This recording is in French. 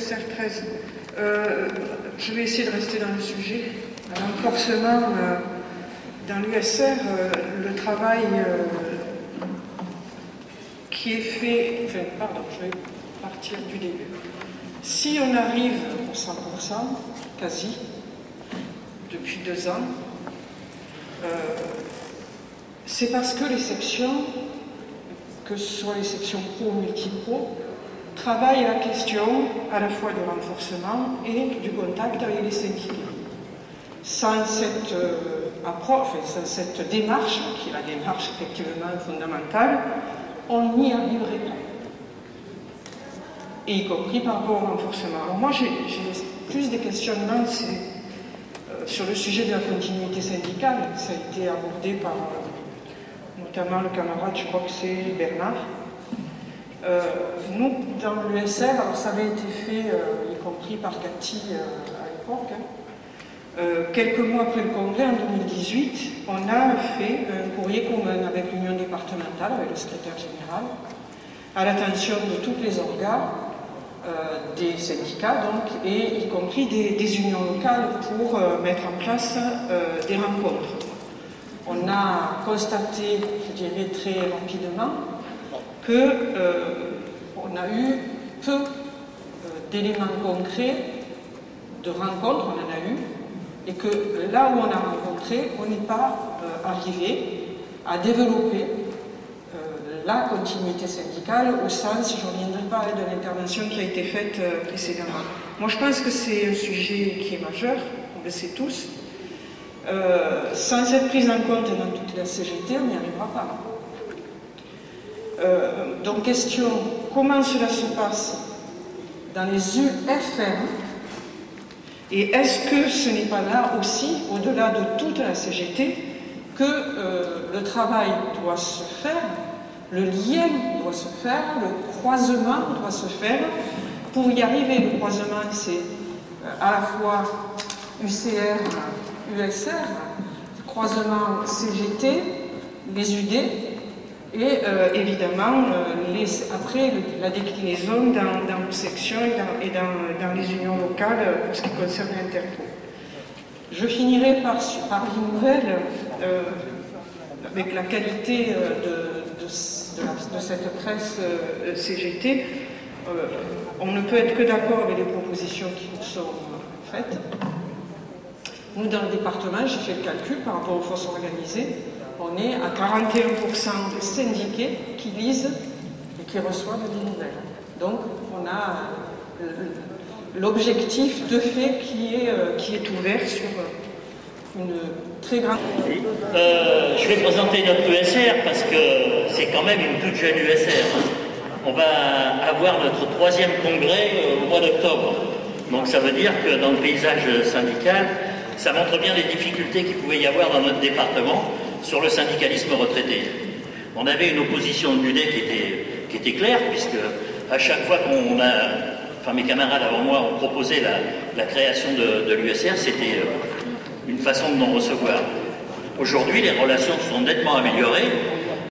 l'USR 13. Je vais essayer de rester dans le sujet. Renforcement dans l'USR, le travail qui est fait... Enfin, pardon, je vais partir du début. Si on arrive au 100%, quasi, depuis 2 ans, c'est parce que les sections, que ce soit les sections pro ou multi-pro, travaillent la question à la fois du renforcement et du contact avec les syndicats. Sans cette approche, sans cette démarche, qui est la démarche effectivement fondamentale, on n'y arriverait pas. Et y compris par rapport au renforcement. Alors moi, j'ai plus des questionnements sur le sujet de la continuité syndicale. Ça a été abordé par notamment le camarade, je crois que c'est Bernard. Nous, dans l'USR, alors ça avait été fait, y compris par Cathy à l'époque, quelques mois après le congrès, en 2018, on a fait un courrier commun avec l'Union départementale, avec le secrétaire général, à l'attention de tous les organes, des syndicats, donc, et y compris des unions locales pour mettre en place des rencontres. On a constaté, je dirais très rapidement, qu'on a eu peu d'éléments concrets de rencontres, on en a eu, et que là où on a rencontré, on n'est pas arrivé à développer la continuité syndicale au sens, je ne reviendrai pas de l'intervention qui a été faite précédemment. Moi je pense que c'est un sujet qui est majeur, on le sait tous. Sans cette prise en compte dans toute la CGT, on n'y arrivera pas. Donc question, comment cela se passe dans les UFR? Et est-ce que ce n'est pas là aussi, au-delà de toute la CGT, que le travail doit se faire, le lien doit se faire, le croisement doit se faire? Pour y arriver, le croisement, c'est à la fois UCR, USR, croisement CGT, les UD, et évidemment, après, la déclinaison dans nos sections et dans les unions locales pour ce qui concerne l'Interpro. Je finirai par une nouvelle, avec la qualité de cette presse CGT. On ne peut être que d'accord avec les propositions qui nous sont faites. Nous, dans le département, j'ai fait le calcul par rapport aux forces organisées, on est à 41% de syndiqués qui lisent et qui reçoivent des nouvelles. Donc, on a l'objectif de fait qui est ouvert sur une très grande... Je vais présenter notre USR parce que c'est quand même une toute jeune USR. On va avoir notre 3e congrès au mois d'octobre. Donc ça veut dire que dans le paysage syndical, ça montre bien les difficultés qu'il pouvait y avoir dans notre département sur le syndicalisme retraité. On avait une opposition de l'UDEC qui était claire, puisque à chaque fois mes camarades avant moi ont proposé la création de l'USR, c'était une façon de non recevoir. Aujourd'hui, les relations sont nettement améliorées.